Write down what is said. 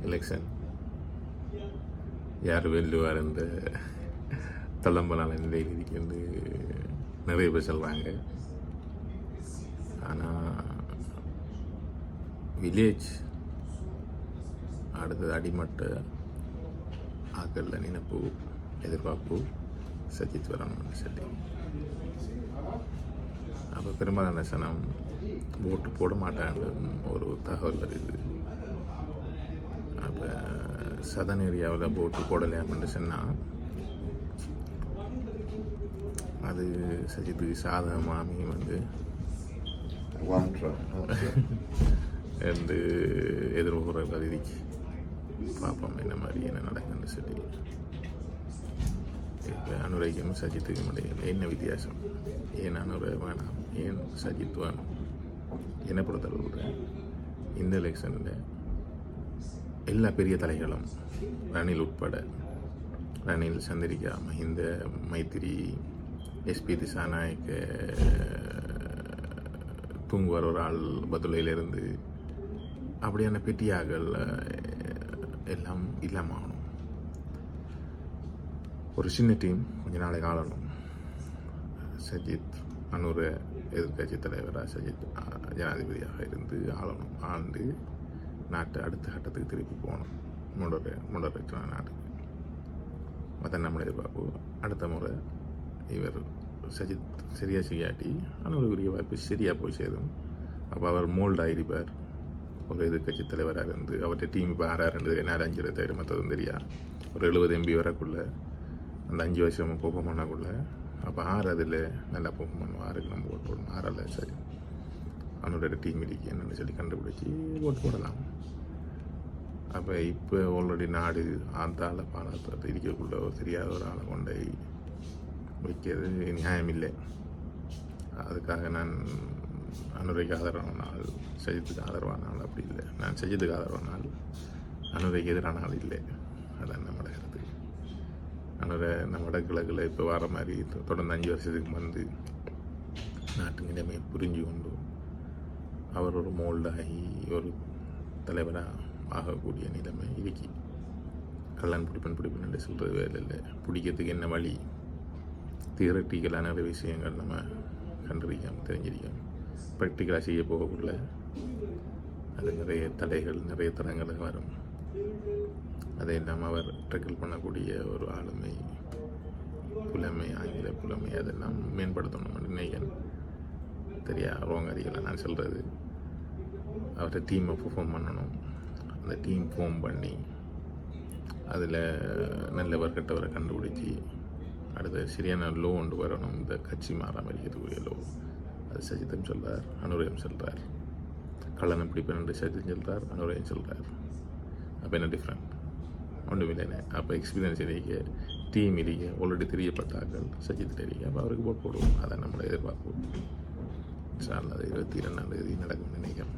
Election யார் வெல்லுவார் என்ற தளம்பலான நிலையில் இருக்கின்ற நிறைய பேர் சொல்கிறாங்க. ஆனால் வில்லேஜ் அடுத்தது அடிமட்ட ஆக்களில் நினைப்பு எதிர்பார்ப்பு சஜித் வரணும்னு சொல்லி. அப்போ பெரும்பாலான சனம் ஓட்டு போட மாட்டாங்க ஒரு தகவல் வருது. அப்போ சதன் ஏரியாவில் ஓட்டு போடலையான்னு சொன்னால் அது சஜித்துக்கு சாதகமாக வந்து என்று எதிர்பார்க்குற பதிவுக்கு பார்ப்போம் என்ன மாதிரி என்ன நடக்குன்னு சொல்லி. இப்போ அனுரைக்கும் சஜித்துக்கும் இடையில் என்ன வித்தியாசம்? ஏன் அனுரை வேணாம், ஏன் சஜித் வேணும்? என்னை பொறுத்தளவு இந்த எலெக்ஷனில் எல்லா பெரிய தலைகளும் ரணில் உட்பட, ரணில், சந்திரிகா, மஹிந்த, மைத்திரி, எஸ்பி திசாநாயக்க, தூங்குவார் ஒரு ஆள் பதுளையிலிருந்து, அப்படியான பெட்டியாக்கள் எல்லாம் இல்லாமல் ஆகணும். ஒரு சின்ன டீம் கொஞ்ச நாளைக்கு ஆளணும். சஜித் அனுர எதிர்கட்சி தலைவராக சஜித் ஜனாதிபதியாக இருந்து ஆளணும். ஆண்டு நாட்டை அடுத்த கட்டத்துக்கு திருப்பி போகணும். முடரற்ற நாட்டுக்கு அதான் நம்மளை எதிர்பார்ப்பு. அடுத்த முறை இவர் சஜித் சரியாக செய்யாட்டி அனுருக்குரிய வாய்ப்பு சரியாக போய் சேரும். அப்போ அவர் மோல்ட் ஆகிருப்பார். ஒரு எதிர்கட்சி தலைவராக இருந்து அவர்கிட்ட டீம் இப்போ 6 4 5 தவிர மற்றதும் தெரியா. ஒரு 70 MB வரக்குள்ள அந்த 5 வருஷம் பெர்ஃபார்ம் பண்ணக்குள்ள அப்போ 6 அதில் நல்லா பெர்ஃபார்ம் பண்ணுவோம். 6க்கு நம்ம ஓட்டு போடணும். 6 சரி அவனோட டீம் இருக்கு என்னென்னு சொல்லி கண்டுபிடிச்சி ஓட்டு போடலாம். அப்போ இப்போ ஆல்ரெடி நாடு ஆத்தால பாலத்தை இருக்கக்குள்ள ஒரு தெரியாத ஒரு ஆளை கொண்டை வைக்கிறது நியாயம் இல்லை. அதுக்காக நான் அனுரைக்கு ஆதரவான நாள், சஜித்துக்கு ஆதரவான நாள் அப்படி இல்லை. நான் சஜித்துக்கு ஆதரவான நாள், அனுரைக்கு எதிரான நாள் இல்லை. அதான் நம்ம கருத்து. அனுரை நம்ம வடகிழக்கில் இப்போ வர மாதிரி தொடர்ந்து 5 வருஷத்துக்கு வந்து நாட்டு நிலைமையை புரிஞ்சு கொண்டு அவர் ஒரு மோல்டாகி ஒரு தலைவராக ஆகக்கூடிய நிலைமை இருக்கு. கல்லான் பிடிப்பன் என்று சொல்கிறது வேலை இல்லை. பிடிக்கிறதுக்கு என்ன வழி, தியரட்டிக்கலான நிறைய விஷயங்கள் நம்ம கண்டிருக்கோம், தெரிஞ்சிருக்கோம். ப்ராக்டிக்கலாக செய்ய போகக்குள்ள அது நிறைய தடைகள், நிறைய தரங்கள் வரும். அதையெல்லாம் அவர் டேக்கிள் பண்ணக்கூடிய ஒரு ஆளுமை, புலமை, ஆங்கில புலமை அதெல்லாம் மேம்படுத்தணும். நினைக்கிறேன். தெரியா ரோங்காரிகளை நான் சொல்கிறது. அவர்கிட்ட டீமை பெர்ஃபார்ம் பண்ணணும். அந்த டீம் ஃபார்ம் பண்ணி அதில் நல்லவர் கெட்டவரை கண்டுபிடிச்சி அடுத்த சரியான லோ கொண்டு வரணும். இந்த கட்சி மாறாமல் இருக்கக்கூடிய லோ. அது சஜித்தும் சொல்கிறார், அனுரையும் சொல்கிறார். கள்ளனை பிடிப்பேன் என்று சஜித்தும் சொல்கிறார், அனுரையும் சொல்கிறார். அப்போ என்ன டிஃப்ரெண்ட்? ஒன்றும் இல்லைண்ணே. அப்போ எக்ஸ்பீரியன்ஸ் இருக்க, டீம் இருக்க, ஆல்ரெடி தெரியப்பட்டார்கள் சஜித் இருக்க. அப்போ அவருக்கு போட் போடுவோம். அதை நம்மளை எதிர்பார்ப்போம். அது 22ஆம் தேதி நடக்கும் நினைக்கிறேன்.